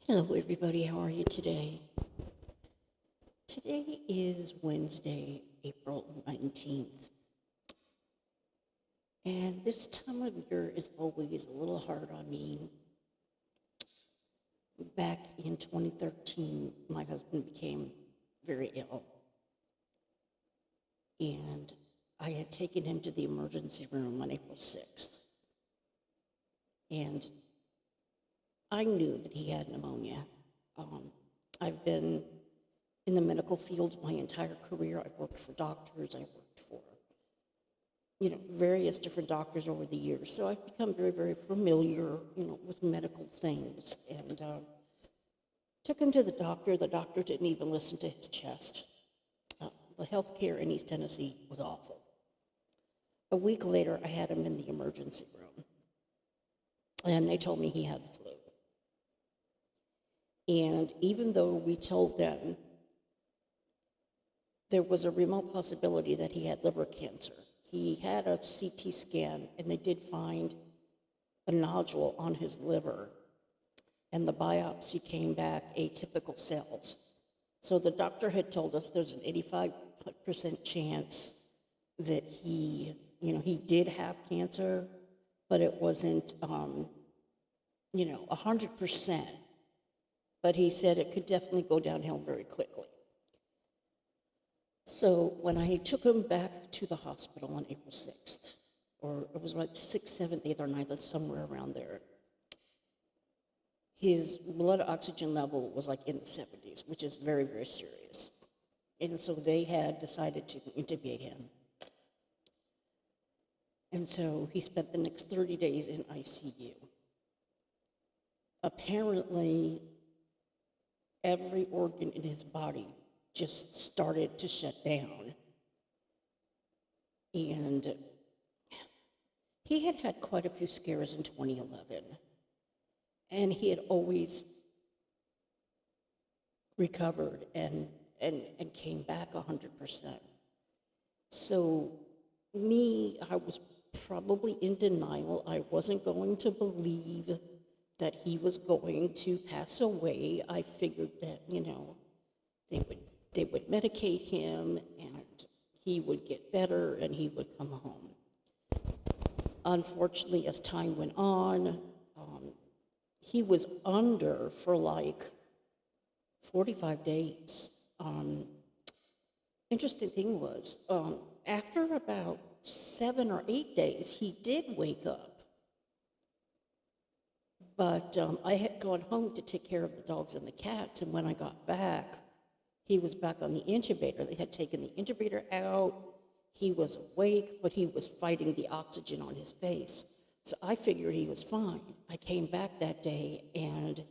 Hello, everybody. How are you today? Today is Wednesday, April 19th. And this time of year is always a little hard on me. Back in 2013, my husband became very ill. And I had taken him to the emergency room on April 6th. And I knew that he had pneumonia. I've been in the medical field my entire career. I've worked for doctors. I've worked for, various different doctors over the years. So I've become very, very familiar, with medical things. And took him to the doctor. The doctor didn't even listen to his chest. The health care in East Tennessee was awful. A week later, I had him in the emergency room. And they told me he had the flu. And even though we told them there was a remote possibility that he had liver cancer, he had a CT scan, and they did find a nodule on his liver, and the biopsy came back atypical cells. So the doctor had told us there's an 85% chance that he did have cancer, but it wasn't, 100%. But he said it could definitely go downhill very quickly. So when I took him back to the hospital on April 6th, or it was like 6th, 7th, 8th, or 9th, somewhere around there, his blood oxygen level was like in the 70s, which is very, very serious. And so they had decided to intubate him. And so he spent the next 30 days in ICU. Apparently, every organ in his body just started to shut down. And he had had quite a few scares in 2011. And he had always recovered and came back 100%. So I was probably in denial. I wasn't going to believe that he was going to pass away. I figured that, they would medicate him and he would get better and he would come home. Unfortunately, as time went on, he was under for like 45 days. Interesting thing was, after about 7 or 8 days, he did wake up. But I had gone home to take care of the dogs and the cats, and when I got back, he was back on the intubator. They had taken the intubator out. He was awake, but he was fighting the oxygen on his face. So I figured he was fine. I came back that day, and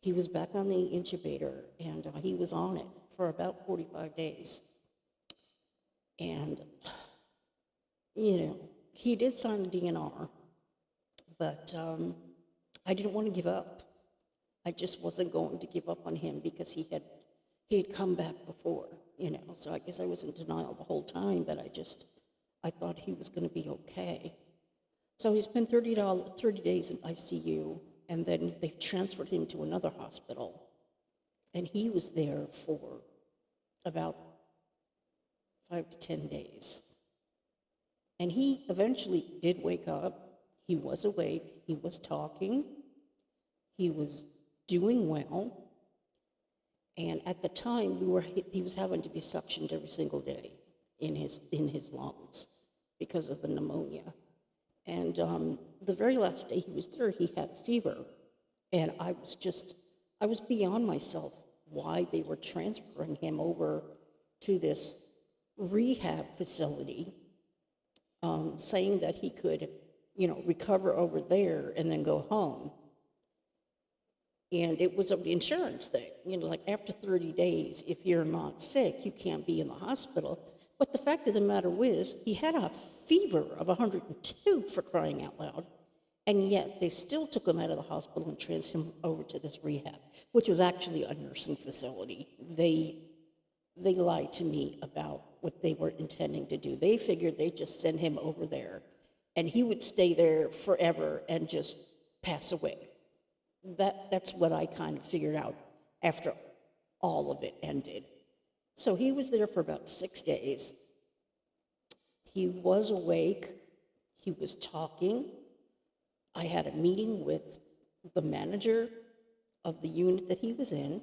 he was back on the intubator, and he was on it for about 45 days. And, he did sign the DNR, but I didn't want to give up. I just wasn't going to give up on him because he had come back before, So I guess I was in denial the whole time, but I thought he was going to be okay. So he spent 30 days in ICU, and then they transferred him to another hospital, and he was there for about 5 to 10 days. And he eventually did wake up. He was awake. He was talking. He was doing well. And at the time, he was having to be suctioned every single day in his lungs because of the pneumonia. And the very last day he was there, he had a fever. And I was beyond myself why they were transferring him over to this rehab facility, saying that he could, recover over there and then go home. And it was an insurance thing, like after 30 days, if you're not sick, you can't be in the hospital. But the fact of the matter is, he had a fever of 102 for crying out loud. And yet they still took him out of the hospital and transferred him over to this rehab, which was actually a nursing facility. They lied to me about what they were intending to do. They figured they'd just send him over there and he would stay there forever and just pass away. That's what I kind of figured out after all of it ended. So he was there for about 6 days. He was awake. He was talking. I had a meeting with the manager of the unit that he was in.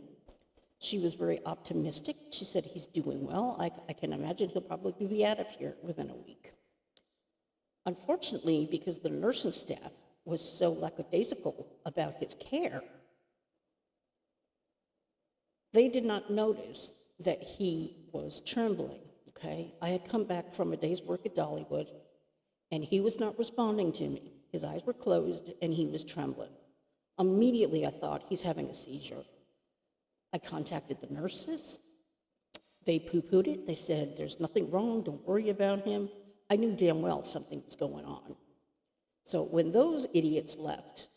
She was very optimistic. She said he's doing well. I can imagine he'll probably be out of here within a week. Unfortunately, because the nursing staff was so lackadaisical about his care, they did not notice that he was trembling, okay? I had come back from a day's work at Dollywood, and he was not responding to me. His eyes were closed, and he was trembling. Immediately, I thought, he's having a seizure. I contacted the nurses. They poo-pooed it. They said, there's nothing wrong, don't worry about him. I knew damn well something was going on. So when those idiots left,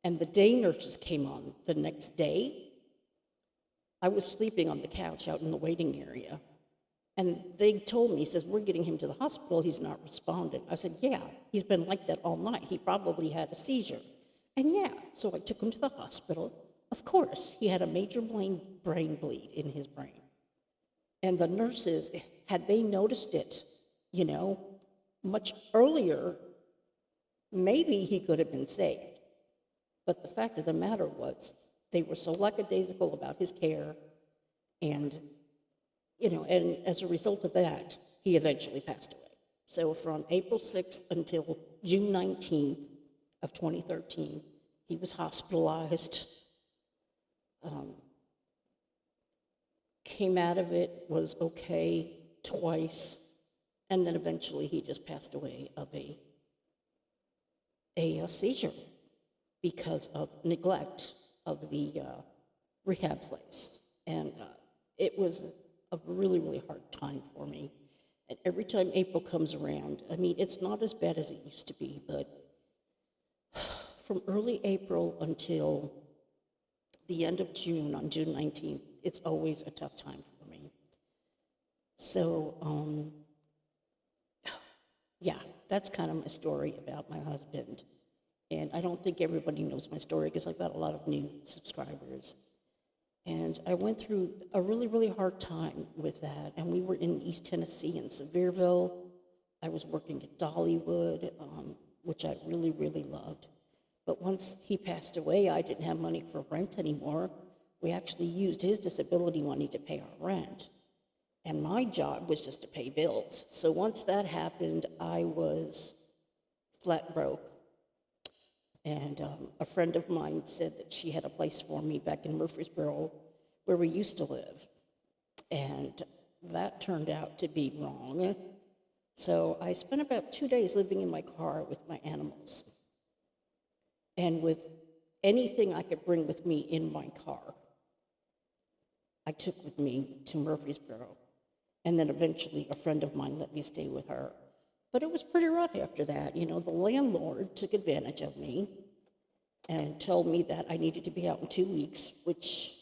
and the day nurses came on the next day, I was sleeping on the couch out in the waiting area. And they told me, he says, we're getting him to the hospital, he's not responding. I said, yeah, he's been like that all night. He probably had a seizure. And yeah, so I took him to the hospital. Of course, he had a major brain bleed in his brain. And the nurses, had they noticed it, much earlier, maybe he could have been saved. But the fact of the matter was, they were so lackadaisical about his care, and as a result of that, he eventually passed away. So from April 6th until June 19th of 2013, he was hospitalized, came out of it, was okay twice, and then eventually he just passed away of a seizure because of neglect of the rehab place. And it was a really, really hard time for me. And every time April comes around, it's not as bad as it used to be, but from early April until the end of June, on June 19th, it's always a tough time for me. So, yeah, that's kind of my story about my husband. And I don't think everybody knows my story because I've got a lot of new subscribers. And I went through a really, really hard time with that. And we were in East Tennessee in Sevierville. I was working at Dollywood, which I really, really loved. But once he passed away, I didn't have money for rent anymore. We actually used his disability money to pay our rent. And my job was just to pay bills. So once that happened, I was flat broke. And a friend of mine said that she had a place for me back in Murfreesboro where we used to live. And that turned out to be wrong. So I spent about 2 days living in my car with my animals and with anything I could bring with me in my car. I took with me to Murfreesboro. And then eventually a friend of mine let me stay with her. But it was pretty rough after that. The landlord took advantage of me and told me that I needed to be out in 2 weeks, which,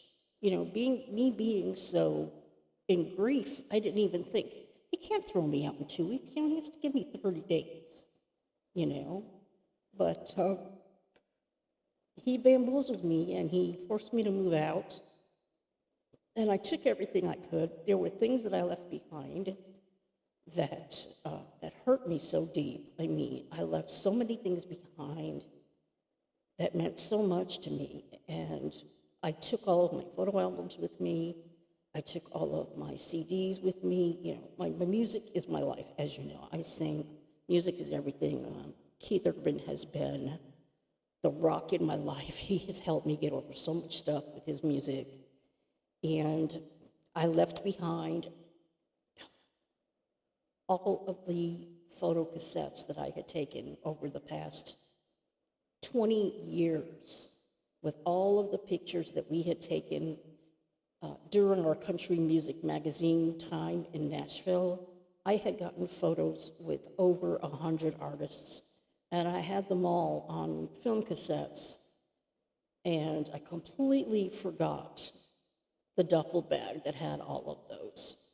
being so in grief, I didn't even think, he can't throw me out in 2 weeks. He has to give me 30 days, But he bamboozled me and he forced me to move out. And I took everything I could. There were things that I left behind that hurt me so deep. I left so many things behind that meant so much to me. And I took all of my photo albums with me. I took all of my CDs with me. My music is my life, as you know. I sing. Music is everything. Keith Urban has been the rock in my life. He has helped me get over so much stuff with his music. And I left behind all of the photo cassettes that I had taken over the past 20 years with all of the pictures that we had taken during our country music magazine time in Nashville. I had gotten photos with over 100 artists, and I had them all on film cassettes, and I completely forgot the duffel bag that had all of those.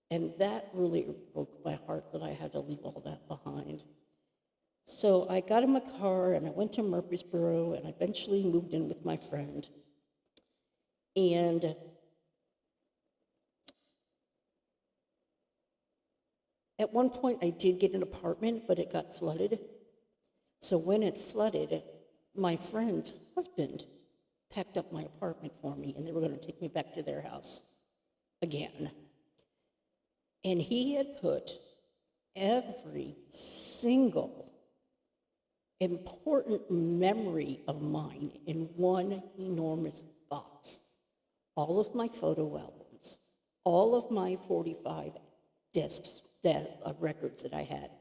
And that really broke my heart that I had to leave all that behind. So I got in my car and I went to Murfreesboro and I eventually moved in with my friend. And at one point I did get an apartment, but it got flooded. So when it flooded, my friend's husband packed up my apartment for me, and they were going to take me back to their house again. And he had put every single important memory of mine in one enormous box. All of my photo albums, all of my 45 discs, records that I had,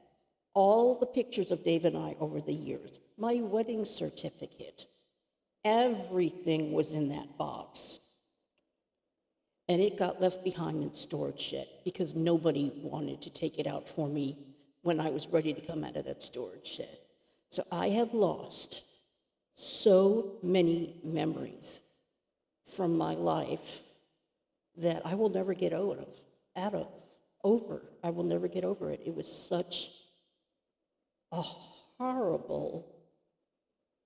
all the pictures of Dave and I over the years, my wedding certificate, everything was in that box. And it got left behind in storage shed because nobody wanted to take it out for me when I was ready to come out of that storage shed. So I have lost so many memories from my life that I will never get over. I will never get over it. It was such a horrible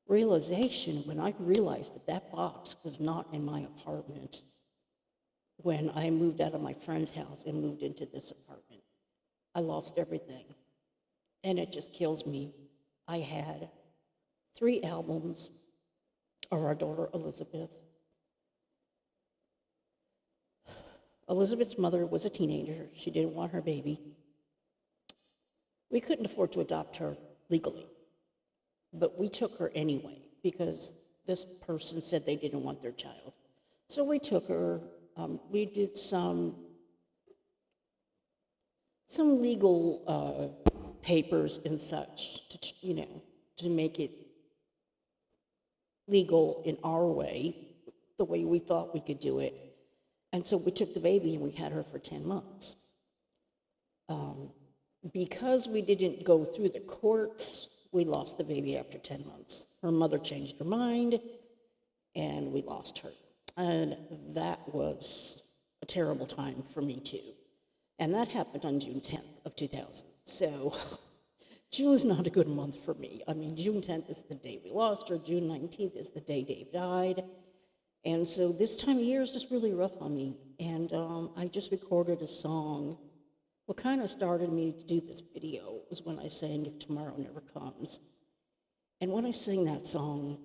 realization when I realized that that box was not in my apartment when I moved out of my friend's house and moved into this apartment. I lost everything, and it just kills me. I had 3 albums of our daughter, Elizabeth. Elizabeth's mother was a teenager. She didn't want her baby. We couldn't afford to adopt her legally, but we took her anyway because this person said they didn't want their child. So we took her. We did some legal papers and such, to make it legal in our way, the way we thought we could do it. And so we took the baby and we had her for 10 months. Because we didn't go through the courts, we lost the baby after 10 months. Her mother changed her mind, and we lost her. And that was a terrible time for me, too. And that happened on June 10th of 2000. So June's not a good month for me. I mean, June 10th is the day we lost her. June 19th is the day Dave died. And so this time of year is just really rough on me. And I just recorded a song. What kind of started me to do this video was when I sang If Tomorrow Never Comes. And when I sing that song,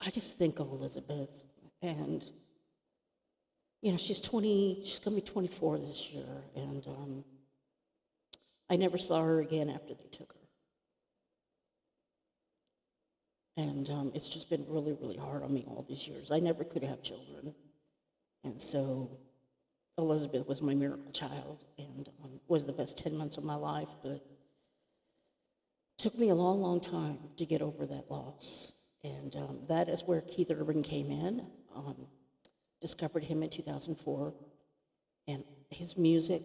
I just think of Elizabeth. And, she's going to be 24 this year. And I never saw her again after they took her. And it's just been really, really hard on me all these years. I never could have children. And so Elizabeth was my miracle child and was the best 10 months of my life, but it took me a long, long time to get over that loss. And that is where Keith Urban came in. Discovered him in 2004, and his music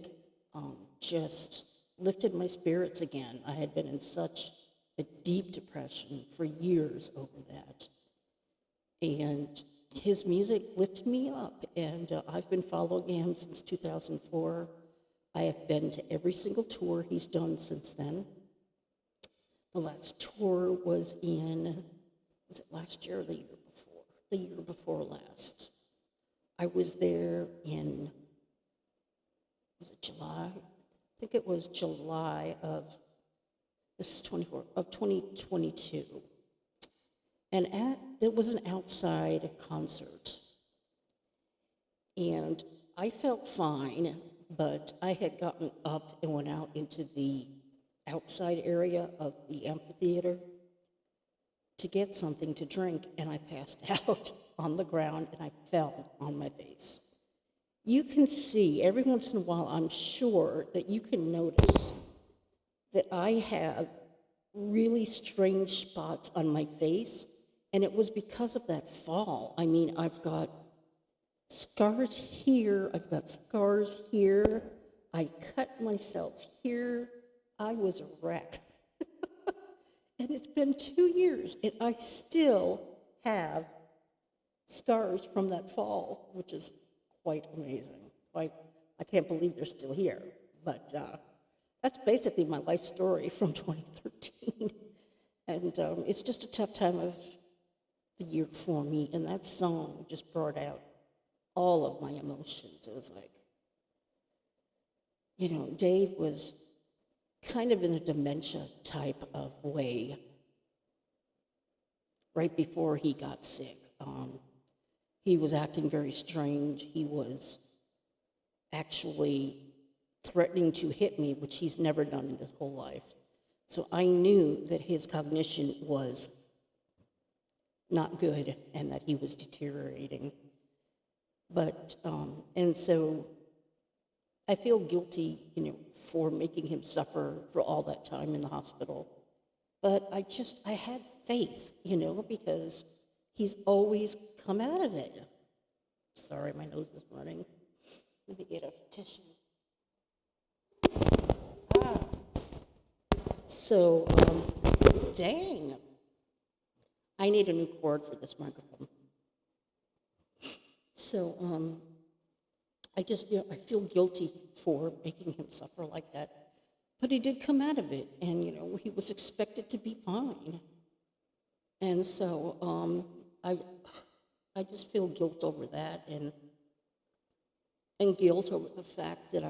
just lifted my spirits again. I had been in such a deep depression for years over that. And his music lifted me up, and I've been following him since 2004. I have been to every single tour he's done since then. The last tour was it last year or the year before? The year before last. I was there in, was it July? I think it was July of, this is 24, of 2022. And it was an outside concert. And I felt fine, but I had gotten up and went out into the outside area of the amphitheater to get something to drink, and I passed out on the ground and I fell on my face. You can see every once in a while, I'm sure that you can notice that I have really strange spots on my face, and it was because of that fall. I mean, I've got scars here, I've got scars here, I cut myself here, I was a wreck. And it's been 2 years, and I still have scars from that fall, which is quite amazing. I can't believe they're still here, but that's basically my life story from 2013. And it's just a tough time of the year for me. And that song just brought out all of my emotions. It was like, Dave was kind of in a dementia type of way right before he got sick. He was acting very strange. He was actually threatening to hit me, which he's never done in his whole life. So I knew that his cognition was not good and that he was deteriorating. But, and so I feel guilty, for making him suffer for all that time in the hospital. But I had faith, because he's always come out of it. Sorry, my nose is running. Let me get a tissue. So, dang. I need a new cord for this microphone. So, I just, I feel guilty for making him suffer like that. But he did come out of it, and, he was expected to be fine. And so, I just feel guilt over that, and guilt over the fact that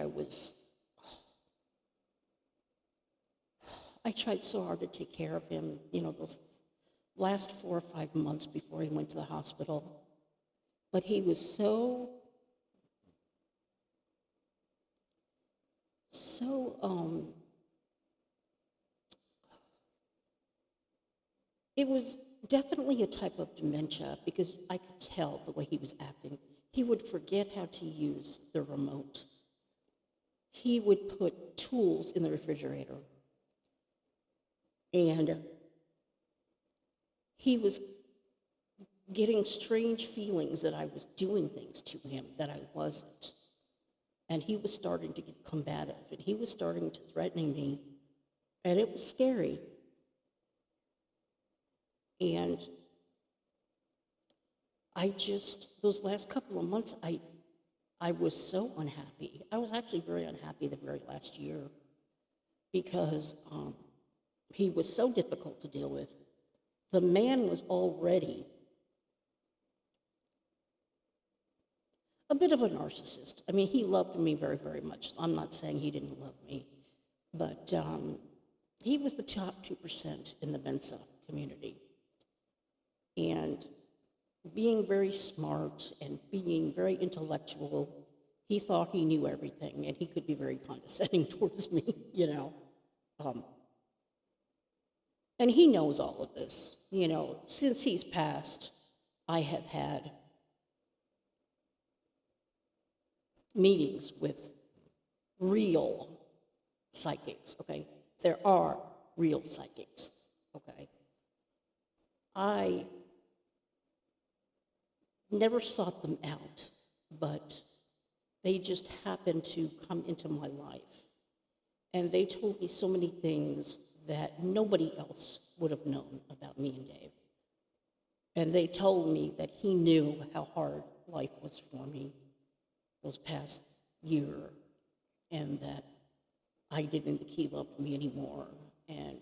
I tried so hard to take care of him, those last 4 or 5 months before he went to the hospital. But he was it was definitely a type of dementia because I could tell the way he was acting. He would forget how to use the remote. He would put tools in the refrigerator. And he was getting strange feelings that I was doing things to him that I wasn't. And he was starting to get combative, and he was starting to threaten me, and it was scary. And those last couple of months, I was so unhappy. I was actually very unhappy the very last year because he was so difficult to deal with. The man was already a bit of a narcissist. I mean, he loved me very, very much. I'm not saying he didn't love me, but he was the top 2% in the Mensa community. And being very smart and being very intellectual, he thought he knew everything, and he could be very condescending towards me, And he knows all of this. Since he's passed, I have had meetings with real psychics, okay? There are real psychics, okay? I never sought them out, but they just happened to come into my life. And they told me so many things that nobody else would have known about me and Dave. And they told me that he knew how hard life was for me those past year, and that I didn't think he loved me anymore. And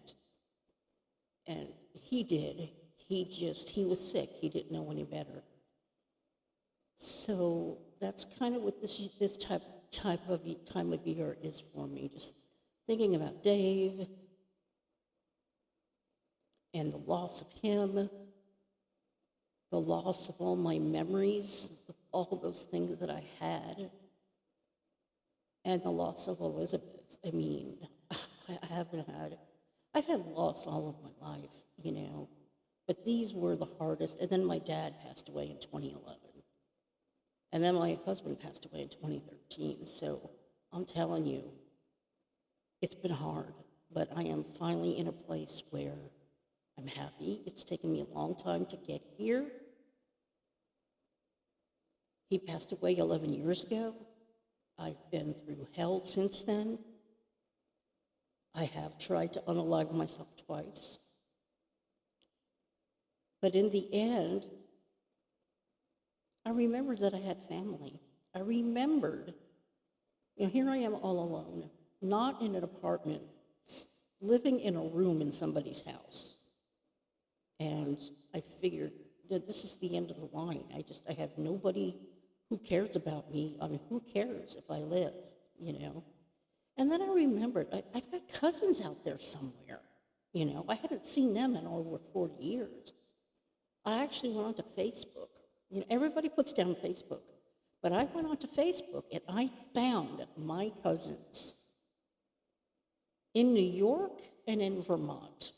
he did. He was sick. He didn't know any better. So that's kind of what this type of time of year is for me. Just thinking about Dave and the loss of him, the loss of all my memories, all those things that I had, and the loss of Elizabeth. I mean, I've had loss all of my life, but these were the hardest. And then my dad passed away in 2011. And then my husband passed away in 2013. So I'm telling you, it's been hard, but I am finally in a place where I'm happy. It's taken me a long time to get here. He passed away 11 years ago. I've been through hell since then. I have tried to unalive myself twice. But in the end, I remembered that I had family. I remembered, here I am all alone, not in an apartment, living in a room in somebody's house. And I figured that this is the end of the line. I have nobody who cares about me. I mean, who cares if I live, you know? And then I remembered, I've got cousins out there somewhere, you know? I hadn't seen them in over 40 years. I actually went onto Facebook. You know, everybody puts down Facebook, but I went onto Facebook and I found my cousins in New York and in Vermont.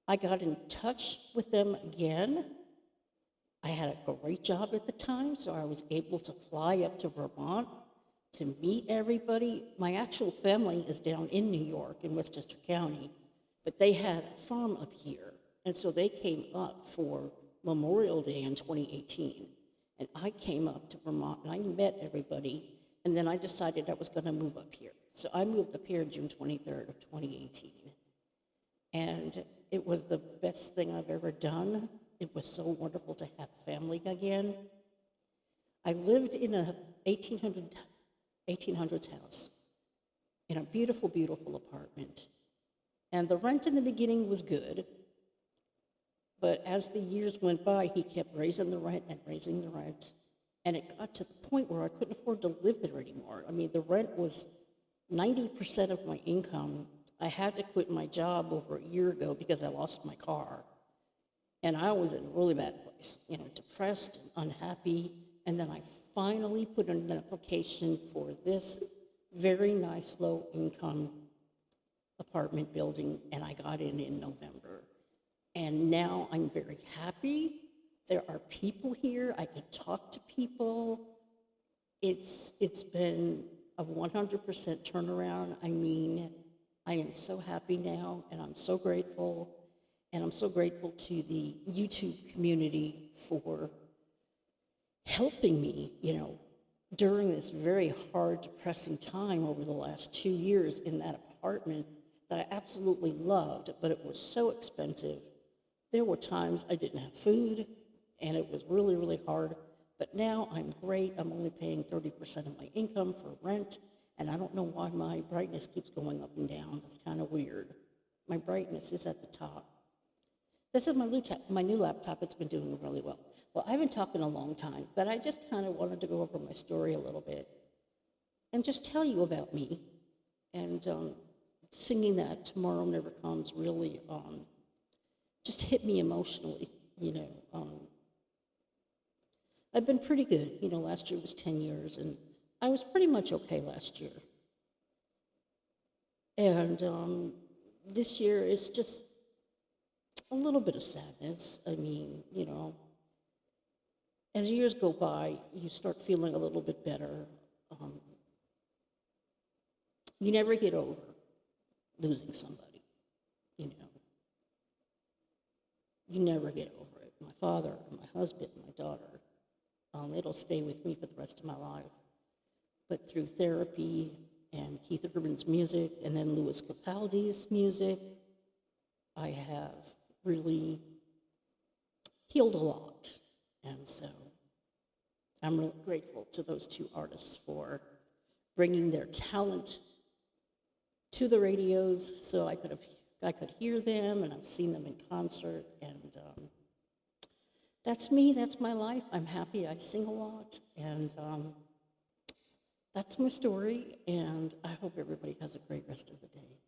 I got in touch with them again. I had a great job at the time, so I was able to fly up to Vermont to meet everybody. My actual family is down in New York in Westchester County, but they had a farm up here. And so they came up for Memorial Day in 2018. And I came up to Vermont and I met everybody. And then I decided I was going to move up here. So I moved up here June 23rd of 2018. And it was the best thing I've ever done. It was so wonderful to have family again. I lived in a 1800s house in a beautiful, beautiful apartment. And the rent in the beginning was good. But as the years went by, he kept raising the rent and raising the rent. And it got to the point where I couldn't afford to live there anymore. I mean, the rent was 90% of my income. I had to quit my job over a year ago because I lost my car. And I was in a really bad place, you know, depressed, unhappy. And then I finally put in an application for this very nice low-income apartment building, and I got in November. And now I'm very happy. There are people here. I can talk to people. It's been a 100% turnaround. I mean, I am so happy now, and I'm so grateful. And I'm so grateful to the YouTube community for helping me, you know, during this very hard, depressing time over the last 2 years in that apartment that I absolutely loved, but it was so expensive. There were times I didn't have food, and it was really, really hard. But now I'm great. I'm only paying 30% of my income for rent, and I don't know why my brightness keeps going up and down. It's kind of weird. My brightness is at the top. This is my new laptop. It's been doing really well. Well, I've been talking a long time, but I just kind of wanted to go over my story a little bit and just tell you about me. And singing that Tomorrow Never Comes really just hit me emotionally, you know. I've been pretty good. You know, last year was 10 years, and I was pretty much okay last year. And this year is just a little bit of sadness. I mean, you know, as years go by, you start feeling a little bit better. You never get over losing somebody, you know. You never get over it. My father, my husband, my daughter, it'll stay with me for the rest of my life. But through therapy and Keith Urban's music and then Louis Capaldi's music, I have really healed a lot. And so I'm really grateful to those two artists for bringing their talent to the radios so I could hear them, and I've seen them in concert. And that's me, that's my life. I'm happy, I sing a lot, and that's my story, and I hope everybody has a great rest of the day.